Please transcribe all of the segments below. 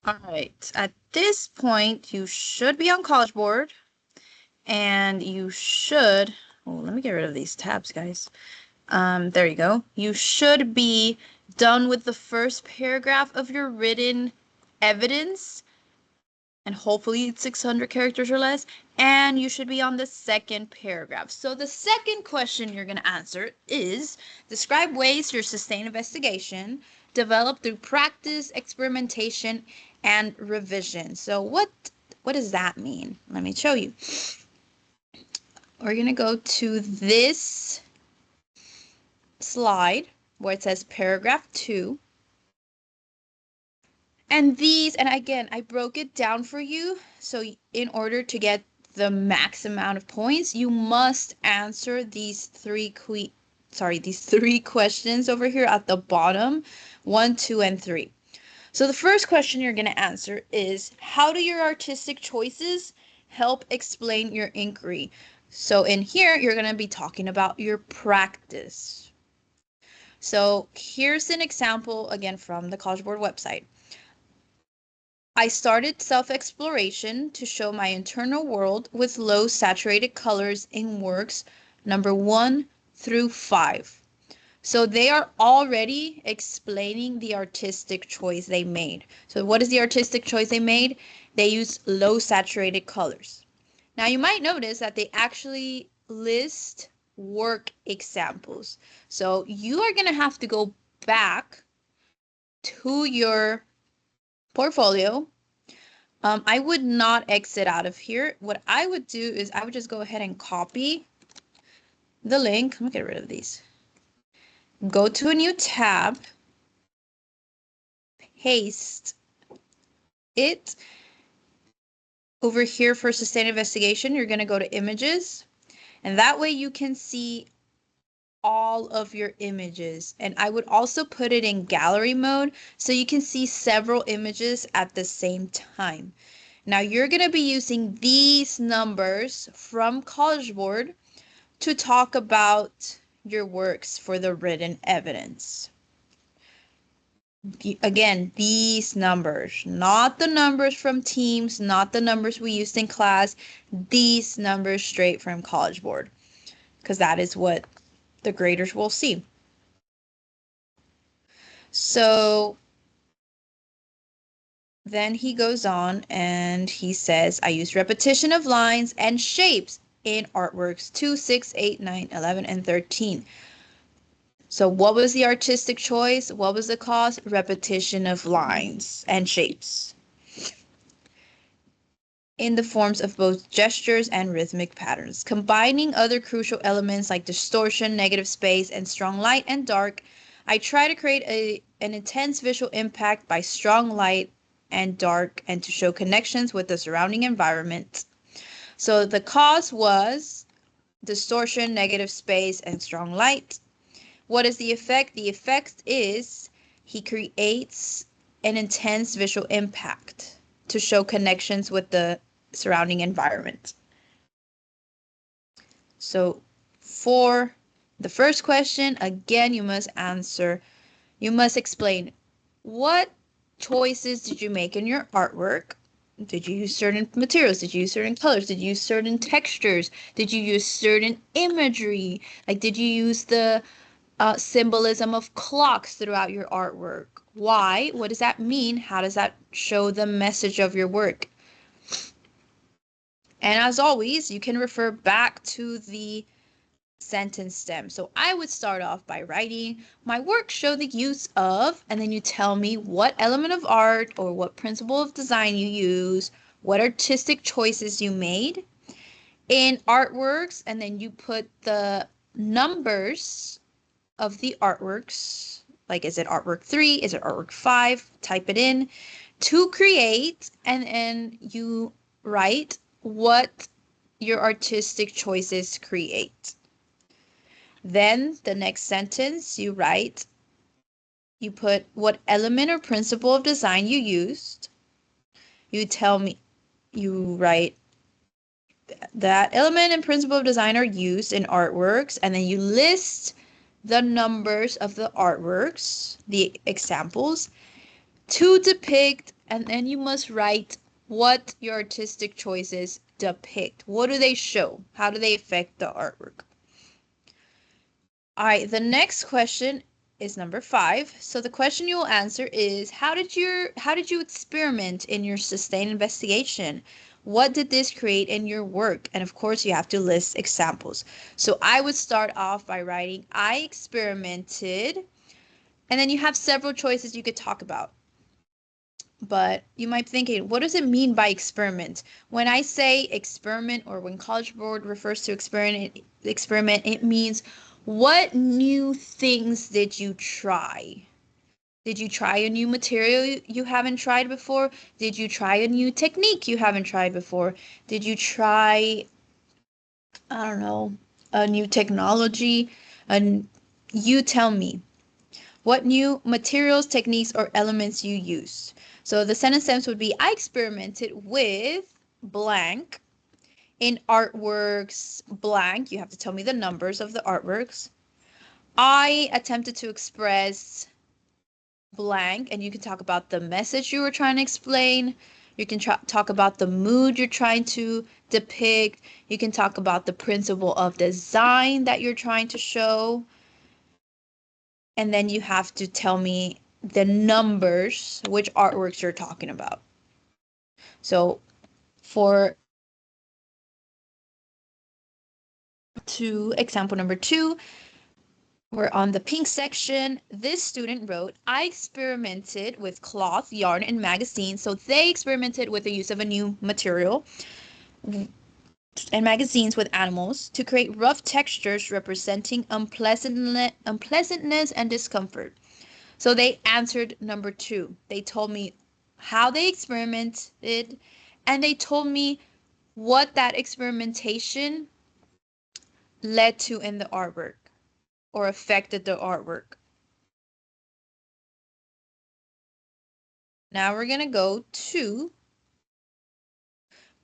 All right, at this point, you should be on College Board, and you should, oh, let me get rid of these tabs, guys. There you go. You should be done with the first paragraph of your written evidence, and hopefully it's 600 characters or less, and you should be on the second paragraph. So the second question you're going to answer is, describe ways your sustained investigation developed through practice, experimentation, and revision. So what does that mean? Let me show you. We're going to go to this slide where it says paragraph 2. And these, and again, I broke it down for you. So in order to get the max amount of points, you must answer these three questions over here at the bottom, 1, 2, and 3. So the first question you're going to answer is, how do your artistic choices help explain your inquiry? So in here, you're going to be talking about your practice. So here's an example, again, from the College Board website. I started self-exploration to show my internal world with low saturated colors in works number 1 through 5. So they are already explaining the artistic choice they made. So what is the artistic choice they made? They used low saturated colors. Now you might notice that they actually list work examples. So you are going to have to go back to your portfolio. I would not exit out of here. What I would do is I would just go ahead and copy the link. Let me get rid of these. Go to a new tab, paste it. Over here for sustained investigation, you're going to go to images, and that way you can see all of your images. And I would also put it in gallery mode so you can see several images at the same time. Now you're going to be using these numbers from College Board to talk about your works for the written evidence. Again, these numbers, not the numbers from Teams, not the numbers we used in class, these numbers straight from College Board, because that is what the graders will see. So then he goes on and he says, I use repetition of lines and shapes in artworks 2, 6, 8, 9, 11, and 13. So what was the artistic choice? What was the cause? Repetition of lines and shapes in the forms of both gestures and rhythmic patterns, combining other crucial elements like distortion, negative space, and strong light and dark. I try to create an intense visual impact by strong light and dark and to show connections with the surrounding environment. So the cause was distortion, negative space, and strong light. What is the effect? The effect is he creates an intense visual impact to show connections with the surrounding environment. So for the first question, again, you must explain what choices did you make in your artwork? Did you use certain materials? Did you use certain colors? Did you use certain textures? Did you use certain imagery? Like, did you use the symbolism of clocks throughout your artwork? Why? What does that mean? How does that show the message of your work? And as always, you can refer back to the sentence stem. So I would start off by writing, my work show the use of, and then you tell me what element of art or what principle of design you use, what artistic choices you made in artworks, and then you put the numbers of the artworks, like is it artwork 3, is it artwork 5, type it in to create, and then you write what your artistic choices create. Then the next sentence you write, you put what element or principle of design you used. You tell me, you write that element and principle of design are used in artworks, and then you list the numbers of the artworks, the examples, to depict and then you must write what your artistic choices depict. What do they show? How do they affect the artwork? All right, the next question is number 5. So the question you will answer is how did you experiment in your sustained investigation? What did this create in your work? And of course, you have to list examples. So I would start off by writing I experimented, and then you have several choices you could talk about. But you might be thinking, what does it mean by experiment? When I say experiment, or when College Board refers to experiment, it means what new things did you try? Did you try a new material you haven't tried before? Did you try a new technique you haven't tried before? Did you try, I don't know, a new technology? And you tell me. What new materials, techniques, or elements you used? So the sentence would be, I experimented with blank in artworks blank. You have to tell me the numbers of the artworks. I attempted to express blank, and you can talk about the message you were trying to explain. You can talk about the mood you're trying to depict. You can talk about the principle of design that you're trying to show. And then you have to tell me the numbers, which artworks you're talking about. So for example number 2, we're on the pink section. This student wrote, I experimented with cloth, yarn, and magazines. So they experimented with the use of a new material and magazines with animals to create rough textures representing unpleasantness and discomfort. So they answered number 2. They told me how they experimented, and they told me what that experimentation led to in the artwork or affected the artwork. Now we're going to go to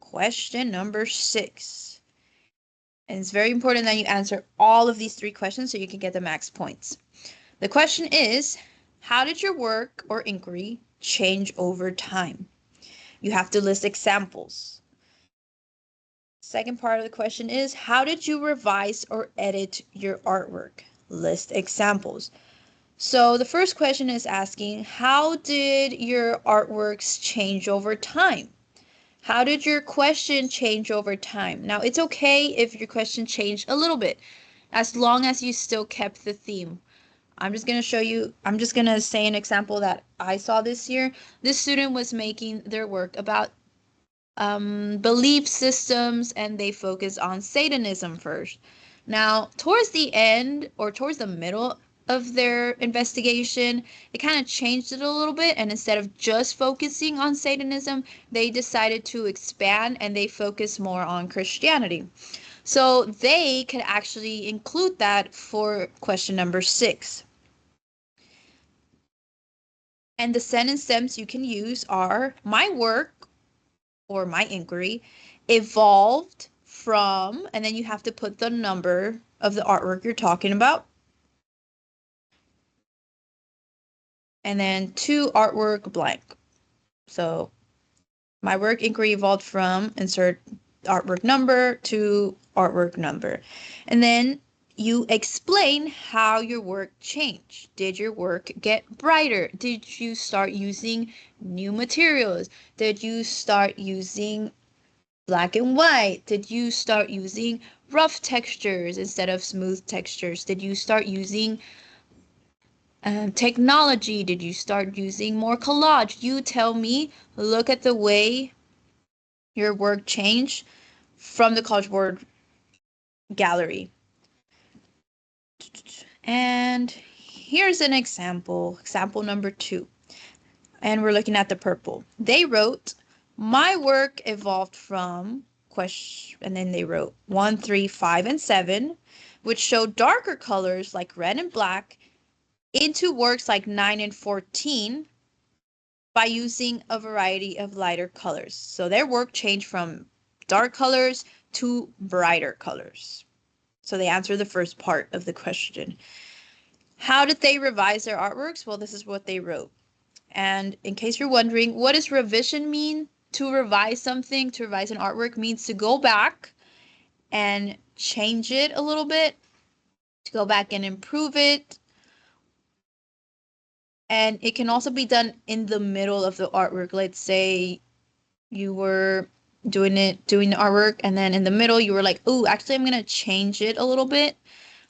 question number 6. And it's very important that you answer all of these 3 questions so you can get the max points. The question is, how did your work or inquiry change over time? You have to list examples. Second part of the question is, how did you revise or edit your artwork? List examples. So the first question is asking, how did your artworks change over time? How did your question change over time? Now, it's okay if your question changed a little bit, as long as you still kept the theme. I'm just going to say an example that I saw this year. This student was making their work about belief systems, and they focus on Satanism first. Now, towards the end, or towards the middle of their investigation, it kind of changed it a little bit, and instead of just focusing on Satanism, they decided to expand and they focus more on Christianity. So they could actually include that for question number 6. And the sentence stems you can use are, my work or my inquiry evolved from, and then you have to put the number of the artwork you're talking about. And then to artwork blank. So my work inquiry evolved from, insert artwork number, to artwork number. And then you explain how your work changed. Did your work get brighter? Did you start using new materials? Did you start using black and white? Did you start using rough textures instead of smooth textures? Did you start using technology? Did you start using more collage? You tell me. Look at the way your work changed from the College Board gallery. And here's an example number 2. And we're looking at the purple. They wrote, my work evolved from question, and then they wrote 1, 3, 5, and 7, which showed darker colors like red and black, into works like 9 and 14 by using a variety of lighter colors. So their work changed from dark colors to brighter colors. So they answered the first part of the question. How did they revise their artworks? Well, this is what they wrote. And in case you're wondering, what does revision mean? To revise something, to revise an artwork means to go back and change it a little bit, to go back and improve it. And it can also be done in the middle of the artwork. Let's say you were doing the artwork, and then in the middle you were like, oh, actually I'm gonna change it a little bit.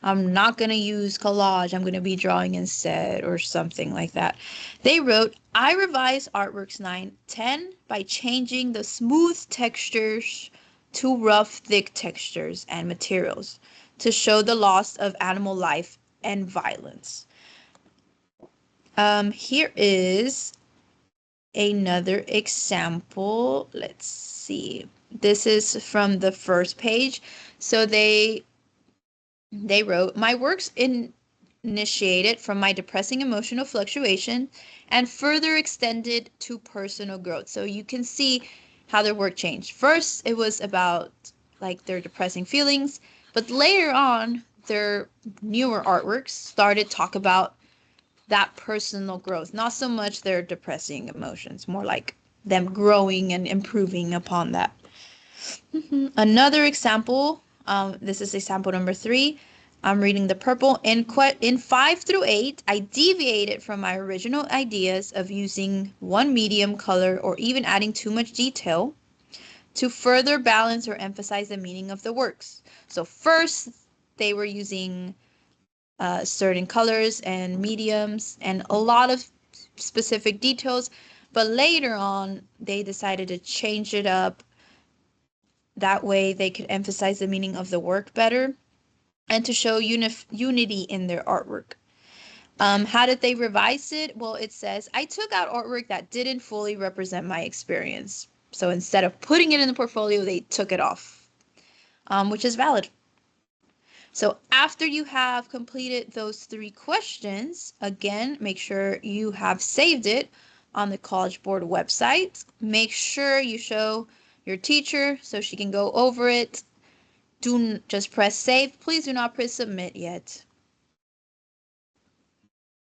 I'm not gonna use collage, I'm gonna be drawing instead, or something like that. They wrote, I revised artworks 9-10 by changing the smooth textures to rough, thick textures and materials to show the loss of animal life and violence. Here is another example. Let's see. This is from the first page. So they wrote, my works initiated from my depressing emotional fluctuation and further extended to personal growth. So you can see how their work changed. First, it was about like their depressing feelings, but later on, their newer artworks started talk about that personal growth, not so much their depressing emotions, more like them growing and improving upon that. Another example, this is example number 3. I'm reading the purple. In 5 through 8, I deviated from my original ideas of using one medium color or even adding too much detail to further balance or emphasize the meaning of the works. So first, they were using certain colors and mediums and a lot of specific details, but later on they decided to change it up. That way they could emphasize the meaning of the work better and to show unity in their artwork. How did they revise it? Well, it says, I took out artwork that didn't fully represent my experience. So instead of putting it in the portfolio, they took it off, which is valid. So after you have completed those 3 questions, again, make sure you have saved it on the College Board website. Make sure you show your teacher so she can go over it. Do just press save. Please do not press submit yet.